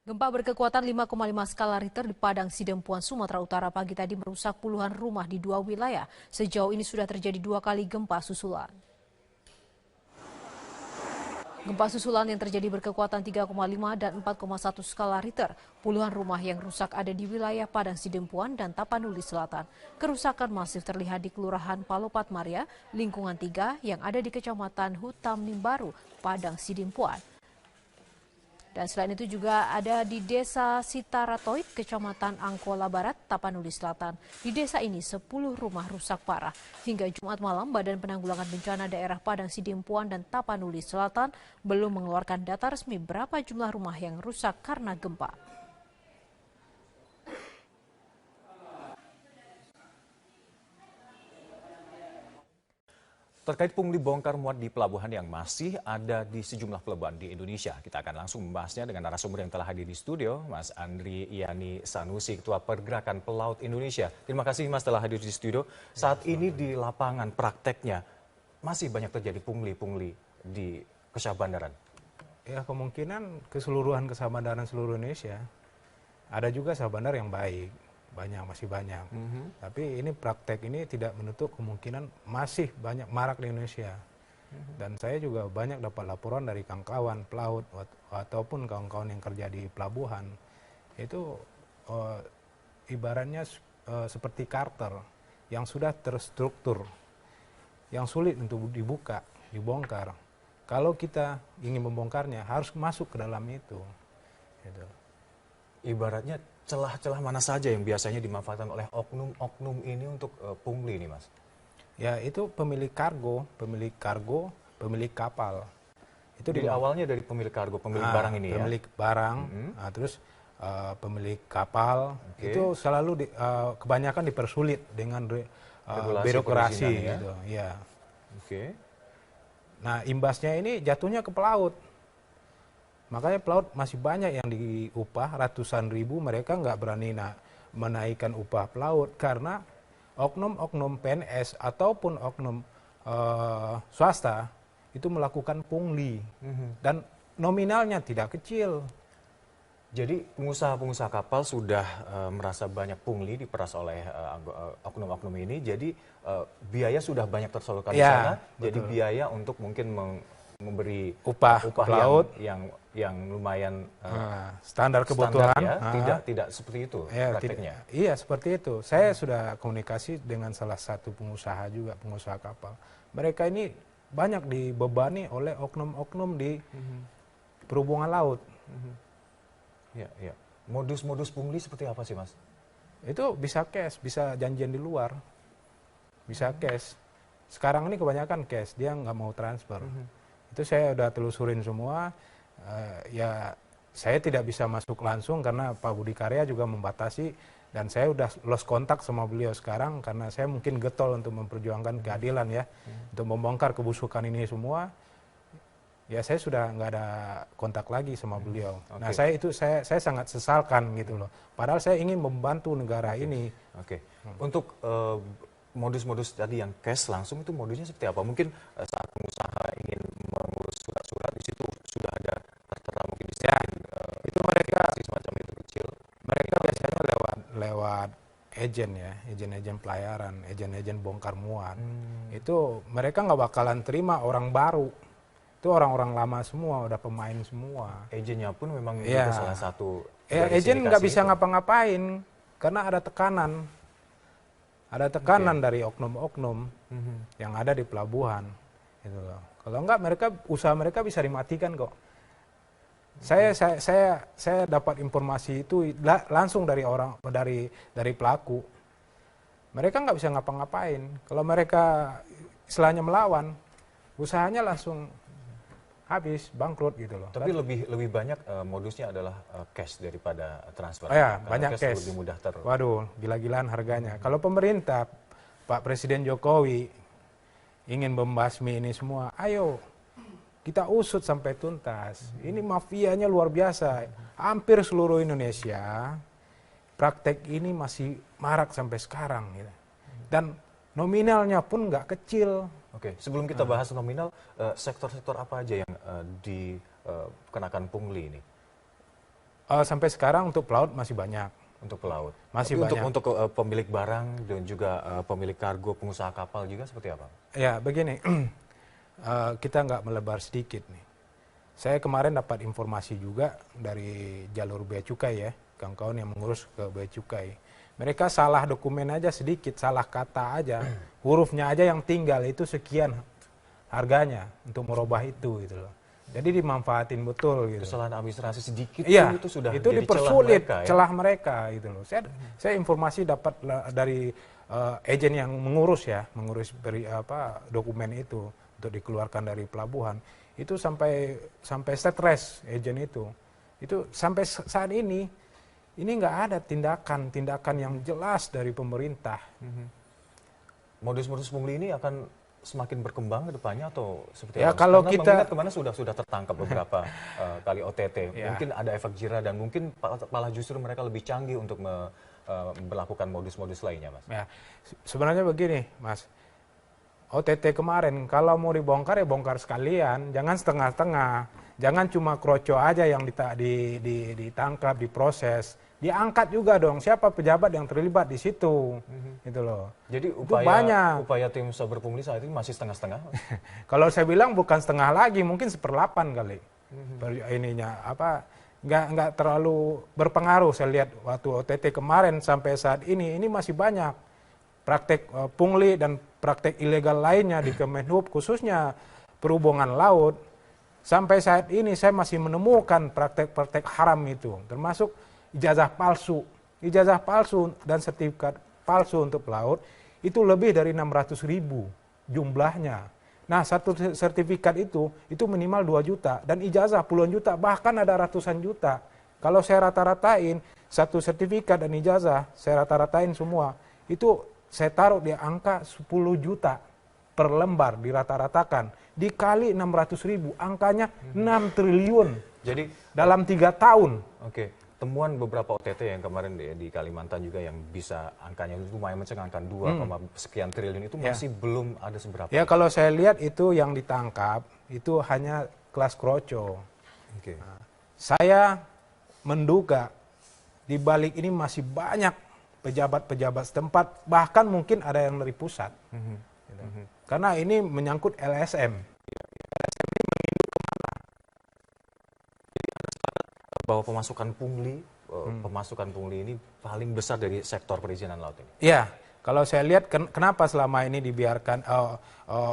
Gempa berkekuatan 5,5 skala Richter di Padang Sidempuan, Sumatera Utara pagi tadi merusak puluhan rumah di dua wilayah. Sejauh ini sudah terjadi 2 kali gempa susulan. Gempa susulan yang terjadi berkekuatan 3,5 dan 4,1 skala Richter. Puluhan rumah yang rusak ada di wilayah Padang Sidempuan dan Tapanuli Selatan. Kerusakan masif terlihat di Kelurahan Palopat Maria, lingkungan 3 yang ada di Kecamatan Hutam Nimbaru, Padang Sidempuan. Dan selain itu juga ada di Desa Sitaratoid, Kecamatan Angkola Barat, Tapanuli Selatan. Di desa ini 10 rumah rusak parah. Hingga Jumat malam, Badan Penanggulangan Bencana Daerah Padang Sidempuan dan Tapanuli Selatan belum mengeluarkan data resmi berapa jumlah rumah yang rusak karena gempa. Terkait pungli bongkar muat di pelabuhan yang masih ada di sejumlah pelabuhan di Indonesia. Kita akan langsung membahasnya dengan narasumber yang telah hadir di studio, Mas Andri Yani Sanusi, Ketua Pergerakan Pelaut Indonesia. Terima kasih Mas telah hadir di studio. Saat ini di lapangan prakteknya masih banyak terjadi pungli-pungli di Kesah Bandaran. Ya, kemungkinan keseluruhan Kesah Bandaran seluruh Indonesia. Ada juga Kesah Bandar yang baik. Masih banyak. Tapi ini praktek ini tidak menutup kemungkinan masih banyak marak di Indonesia. Dan saya juga banyak dapat laporan dari kawan-kawan pelaut ataupun kawan-kawan yang kerja di pelabuhan. Itu ibaratnya seperti karter yang sudah terstruktur, yang sulit untuk dibuka, dibongkar. Kalau kita ingin membongkarnya harus masuk ke dalam itu. Gitu. Ibaratnya celah-celah mana saja yang biasanya dimanfaatkan oleh oknum-oknum ini untuk pungli ini, Mas? Ya, itu pemilik kargo, pemilik kapal. Itu Jadi awalnya dari pemilik kargo, pemilik barang ini ya? Pemilik barang, terus pemilik kapal, itu selalu kebanyakan dipersulit dengan birokrasi gitu. Ya. Nah, imbasnya ini jatuhnya ke pelaut. Makanya pelaut masih banyak yang diupah ratusan ribu, mereka nggak berani menaikkan upah pelaut karena oknum-oknum PNS ataupun oknum swasta itu melakukan pungli dan nominalnya tidak kecil. Jadi pengusaha-pengusaha kapal sudah merasa banyak pungli diperas oleh oknum-oknum ini, jadi biaya sudah banyak tersalurkan di sana, betul. Jadi biaya untuk mungkin memberi upah pelaut yang lumayan standar kebutuhan ya, tidak seperti itu prakteknya. Iya, seperti itu. Saya sudah komunikasi dengan salah satu pengusaha juga, pengusaha kapal. Mereka ini banyak dibebani oleh oknum-oknum di perhubungan laut. Ya. Modus-modus pungli seperti apa sih, Mas? Itu bisa cash, bisa janjian di luar, bisa cash. Sekarang ini kebanyakan cash, dia nggak mau transfer. Itu saya udah telusurin semua. Ya, saya tidak bisa masuk langsung karena Pak Budi Karya juga membatasi, dan saya udah lost kontak sama beliau sekarang karena saya mungkin getol untuk memperjuangkan keadilan ya, untuk membongkar kebusukan ini semua. Ya, saya sudah nggak ada kontak lagi sama beliau. Nah, saya sangat sesalkan gitu loh. Padahal saya ingin membantu negara ini. Untuk modus-modus tadi yang cash langsung itu modusnya seperti apa? Mungkin saat pengusaha ingin mengurus surat-surat di situ sudah ada tertera mungkin di sini. Itu mereka semacam itu kecil. Mereka biasanya lewat agen ya, agen-agen pelayaran, agen-agen bongkar muat. Itu mereka nggak bakalan terima orang baru. Itu orang-orang lama semua, udah pemain semua. Agennya pun memang itu salah satu. Agen nggak bisa ngapa-ngapain karena ada tekanan. Ada tekanan dari oknum-oknum yang ada di pelabuhan. Gitu loh. Kalau enggak, usaha mereka bisa dimatikan kok. Saya dapat informasi itu langsung dari pelaku. Mereka nggak bisa ngapa-ngapain. Kalau mereka istilahnya melawan, usahanya langsung habis, bangkrut gitu loh. Tapi lebih banyak modusnya adalah cash daripada transfer. Ya, banyak cash. Lebih mudah Waduh, gila-gilaan harganya. Kalau pemerintah, Pak Presiden Jokowi ingin membasmi ini semua, ayo kita usut sampai tuntas. Ini mafianya luar biasa. Hampir seluruh Indonesia, praktek ini masih marak sampai sekarang. Gitu. Dan nominalnya pun nggak kecil. Sebelum kita bahas nominal, sektor-sektor apa aja yang dikenakan pungli ini? Sampai sekarang untuk pelaut masih banyak. Untuk pelaut. Masih Tapi banyak. Untuk pemilik barang dan juga pemilik kargo, pengusaha kapal juga seperti apa? Ya begini, kita nggak melebar sedikit nih. Saya kemarin dapat informasi juga dari jalur bea cukai ya, kawan-kawan yang mengurus ke bea cukai. Mereka salah dokumen aja sedikit, salah kata aja, hurufnya aja yang tinggal itu sekian harganya untuk merubah itu gitu loh. Jadi dimanfaatin betul gitu. Kesalahan administrasi sedikit Iya, itu sudah itu jadi dipersulit celah mereka gitu loh. Saya informasi dapat dari agen yang mengurus dokumen itu untuk dikeluarkan dari pelabuhan. Itu sampai stres agen itu sampai saat ini nggak ada tindakan yang jelas dari pemerintah. Modus-modus pungli ini akan semakin berkembang ke depannya atau seperti ya, apa? Kalau Karena kita mengingat kemana sudah tertangkap beberapa kali OTT, ya. Mungkin ada efek jera dan mungkin malah justru mereka lebih canggih untuk melakukan modus-modus lainnya, Mas. Ya, sebenarnya begini, Mas. OTT kemarin kalau mau dibongkar ya bongkar sekalian, jangan setengah-setengah, jangan cuma kroco aja yang ditangkap, diproses, diangkat juga dong siapa pejabat yang terlibat di situ, gitu loh. Jadi upaya tim saber pungli saat ini masih setengah-setengah. Kalau saya bilang bukan setengah lagi, mungkin 1/8 kali. Nggak terlalu berpengaruh. Saya lihat waktu OTT kemarin sampai saat ini masih banyak praktek pungli dan praktek ilegal lainnya di Kemenhub, khususnya perhubungan laut. Sampai saat ini saya masih menemukan praktek-praktek haram itu, termasuk ijazah palsu dan sertifikat palsu untuk pelaut itu lebih dari 600.000 jumlahnya. Nah, satu sertifikat itu minimal 2 juta dan ijazah puluhan juta, bahkan ada ratusan juta. Kalau saya rata-ratain satu sertifikat dan ijazah, saya rata-ratain semua, itu saya taruh di angka 10 juta per lembar dirata-ratakan. Dikali 600.000, angkanya 6 triliun. Jadi dalam 3 tahun. Oke. Temuan beberapa OTT yang kemarin di Kalimantan juga yang bisa angkanya lumayan mencengangkan 2, sekian triliun itu masih belum ada seberapa. Ya, kalau saya lihat itu yang ditangkap itu hanya kelas kroco. Okay. Nah, saya menduga di balik ini masih banyak pejabat-pejabat setempat, bahkan mungkin ada yang dari pusat. Gitu. Karena ini menyangkut LSM. LSM ini menginduk kemana? Bahwa pemasukan pungli ini paling besar dari sektor perizinan laut ini. Iya, kalau saya lihat kenapa selama ini dibiarkan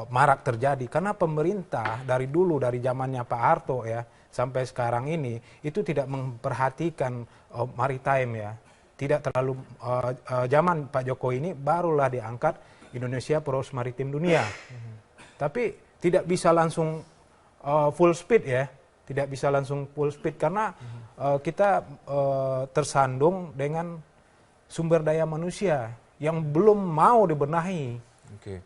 marak terjadi, karena pemerintah dari dulu, dari zamannya Pak Harto ya sampai sekarang ini itu tidak memperhatikan maritime ya. Tidak terlalu zaman Pak Jokowi ini barulah diangkat Indonesia Poros Maritim Dunia. Tapi tidak bisa langsung full speed ya. Tidak bisa langsung full speed karena kita tersandung dengan sumber daya manusia yang belum mau dibenahi. Oke.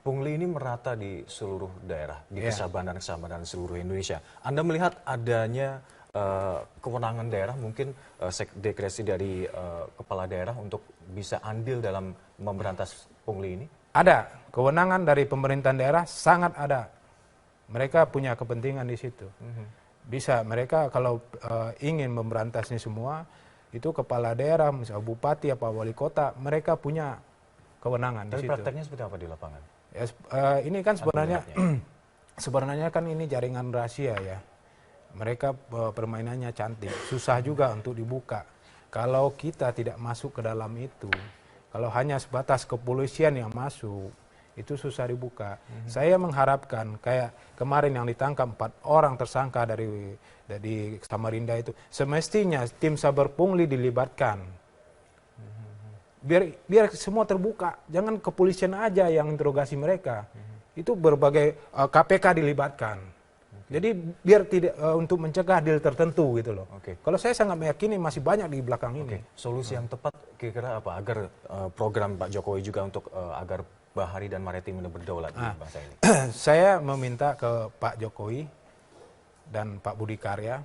Pungli ini merata di seluruh daerah, di kesabaran-kesabaran seluruh Indonesia. Anda melihat adanya kewenangan daerah, mungkin dekresi dari kepala daerah untuk bisa andil dalam memberantas pungli ini? Ada, kewenangan dari pemerintahan daerah sangat ada. Mereka punya kepentingan di situ. Bisa mereka kalau ingin memberantas ini semua, itu kepala daerah, misalnya bupati apa wali kota, mereka punya kewenangan di situ. Tapi prakteknya seperti apa di lapangan? Ya, ini kan sebenarnya kan ini jaringan rahasia ya. Mereka permainannya cantik, susah juga untuk dibuka. Kalau kita tidak masuk ke dalam itu, kalau hanya sebatas kepolisian yang masuk, itu susah dibuka. Saya mengharapkan kayak kemarin yang ditangkap 4 orang tersangka dari Samarinda itu, semestinya tim saber pungli dilibatkan. Biar semua terbuka, jangan kepolisian aja yang interogasi mereka. Itu berbagai KPK dilibatkan. Jadi biar tidak untuk mencegah deal tertentu gitu loh. Kalau saya sangat meyakini masih banyak di belakang ini. Solusi yang tepat kira-kira apa agar program Pak Jokowi juga untuk agar bahari dan maritim ini berdaulat di bangsa ini? Saya meminta ke Pak Jokowi dan Pak Budi Karya,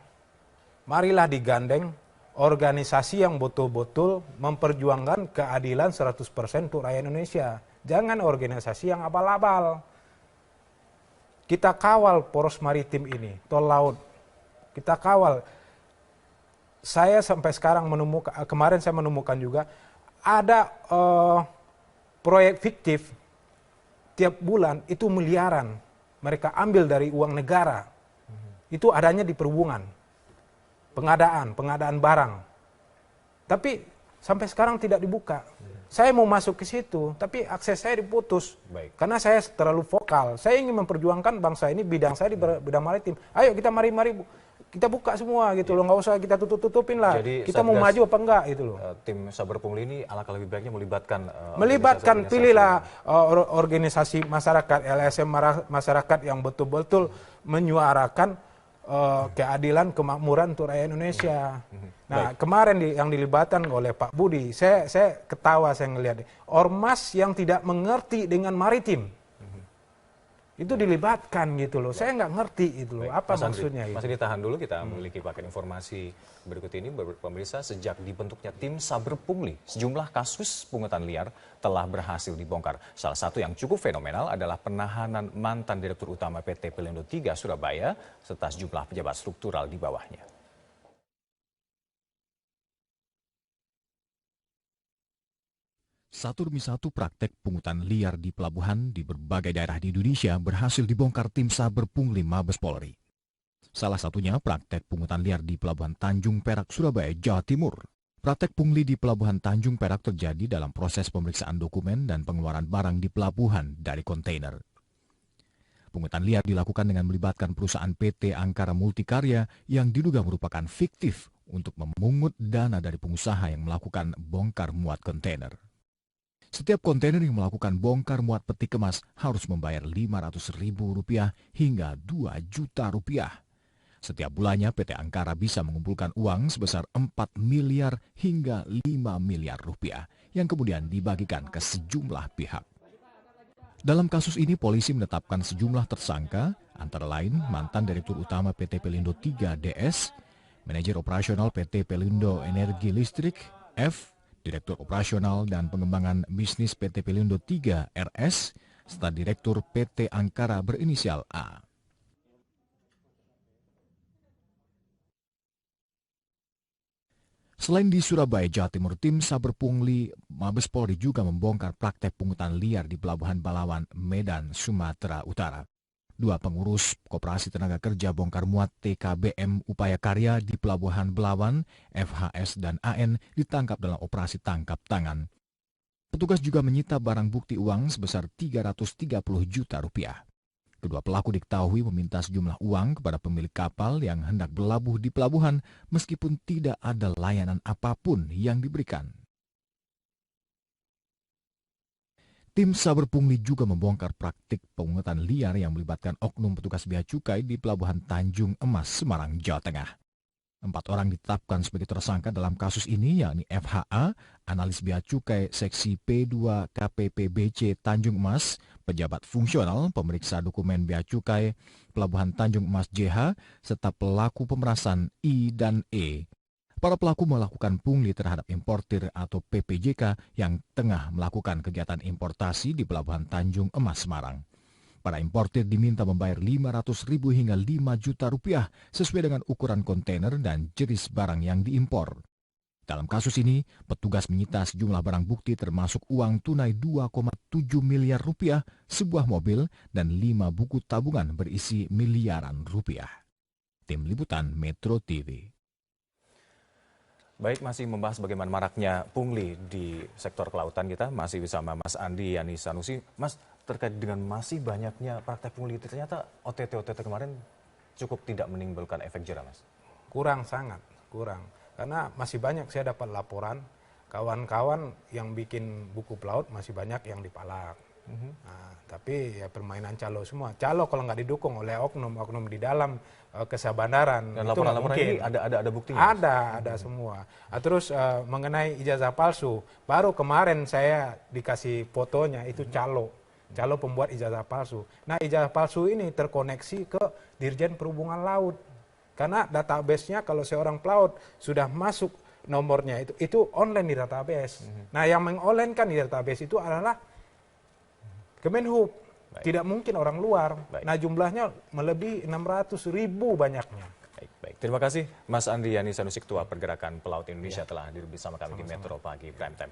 marilah digandeng organisasi yang betul-betul memperjuangkan keadilan 100% untuk rakyat Indonesia. Jangan organisasi yang abal-abal. Kita kawal poros maritim ini, tol laut. Kita kawal. saya sampai sekarang menemukan, kemarin saya menemukan juga ada proyek fiktif tiap bulan itu miliaran mereka ambil dari uang negara. Itu adanya di perhubungan, pengadaan barang. Tapi sampai sekarang tidak dibuka. Saya mau masuk ke situ, tapi akses saya diputus. Baik. Karena saya terlalu vokal. Saya ingin memperjuangkan bangsa ini, bidang saya di bidang maritim. Ayo kita mari kita buka semua gitu loh, nggak usah kita tutup-tutupin lah. Jadi, kita mau maju apa enggak gitu loh. Tim Saber Pungli ini alangkah lebih baiknya melibatkan pilihlah organisasi masyarakat, LSM masyarakat yang betul-betul menyuarakan keadilan, kemakmuran untuk rakyat Indonesia. Nah, kemarin yang dilibatkan oleh Pak Budi, saya ketawa saya ngelihat ormas yang tidak mengerti dengan maritim. Itu dilibatkan gitu loh. Saya nggak ngerti itu loh. Apa maksudnya itu? Masih ditahan dulu, kita memiliki paket informasi berikut ini. Pemirsa, sejak dibentuknya tim Saber Pungli, sejumlah kasus pungutan liar telah berhasil dibongkar. Salah satu yang cukup fenomenal adalah penahanan mantan Direktur Utama PT Pelindo III Surabaya serta sejumlah pejabat struktural di bawahnya. Satu demi satu praktek pungutan liar di pelabuhan di berbagai daerah di Indonesia berhasil dibongkar tim Saber Pungli Mabes Polri. Salah satunya praktek pungutan liar di Pelabuhan Tanjung Perak, Surabaya, Jawa Timur. Praktek pungli di Pelabuhan Tanjung Perak terjadi dalam proses pemeriksaan dokumen dan pengeluaran barang di pelabuhan dari kontainer. Pungutan liar dilakukan dengan melibatkan perusahaan PT Angkara Multikarya yang diduga merupakan fiktif untuk memungut dana dari pengusaha yang melakukan bongkar muat kontainer. Setiap kontainer yang melakukan bongkar muat peti kemas harus membayar Rp500.000 hingga Rp2 juta. Setiap bulannya PT Angkara bisa mengumpulkan uang sebesar 4 miliar hingga 5 miliar rupiah yang kemudian dibagikan ke sejumlah pihak. Dalam kasus ini polisi menetapkan sejumlah tersangka, antara lain mantan Direktur Utama PT Pelindo III DS, Manajer Operasional PT Pelindo Energi Listrik F, Direktur Operasional dan Pengembangan Bisnis PT Pelindo III RS, serta Direktur PT Angkara berinisial A. Selain di Surabaya, Jawa Timur, tim Saber Pungli Mabes Polri juga membongkar praktek pungutan liar di Pelabuhan Balawan, Medan, Sumatera Utara. Dua pengurus Koperasi Tenaga Kerja Bongkar Muat TKBM Upaya Karya di Pelabuhan Belawan, FHS dan AN ditangkap dalam operasi tangkap tangan. Petugas juga menyita barang bukti uang sebesar Rp330 juta. Kedua pelaku diketahui meminta sejumlah uang kepada pemilik kapal yang hendak berlabuh di pelabuhan meskipun tidak ada layanan apapun yang diberikan. Tim Saber Pungli juga membongkar praktik pungutan liar yang melibatkan oknum petugas bea cukai di Pelabuhan Tanjung Emas, Semarang, Jawa Tengah. 4 orang ditetapkan sebagai tersangka dalam kasus ini, yakni FHA, analis bea cukai seksi P2 KPPBC Tanjung Emas, pejabat fungsional, pemeriksa dokumen bea cukai Pelabuhan Tanjung Emas JH, serta pelaku pemerasan I dan E. Para pelaku melakukan pungli terhadap importir atau PPJK yang tengah melakukan kegiatan importasi di Pelabuhan Tanjung Emas, Semarang. Para importir diminta membayar Rp500.000 hingga Rp5 juta sesuai dengan ukuran kontainer dan jenis barang yang diimpor. Dalam kasus ini, petugas menyita sejumlah barang bukti termasuk uang tunai Rp2,7 miliar, sebuah mobil, dan 5 buku tabungan berisi miliaran rupiah. Tim Liputan Metro TV. Baik, masih membahas bagaimana maraknya pungli di sektor kelautan kita. Masih bersama Mas Andi Yani Sanusi. Mas, terkait dengan masih banyaknya praktek pungli itu, ternyata OTT kemarin cukup tidak menimbulkan efek jerah, Mas? Kurang, sangat kurang. Karena masih banyak saya dapat laporan, kawan-kawan yang bikin buku pelaut masih banyak yang dipalak. Nah, tapi ya permainan calo semua. Calo kalau nggak didukung oleh oknum di dalam kesabandaran. Dan itu laporan-laporan ini ada buktinya? Ada semua. Nah, terus mengenai ijazah palsu, baru kemarin saya dikasih fotonya itu calo pembuat ijazah palsu. Nah, ijazah palsu ini terkoneksi ke Dirjen Perhubungan Laut. Karena database-nya kalau seorang pelaut sudah masuk nomornya itu online di database. Nah, yang meng-online-kan di database itu adalah Kemenhub. Tidak mungkin orang luar. Nah, jumlahnya melebihi 600.000 banyaknya. Baik, terima kasih Mas Andriani Sanusi, Ketua Pergerakan Pelaut Indonesia telah hadir bersama kami di Metro Pagi Prime Time.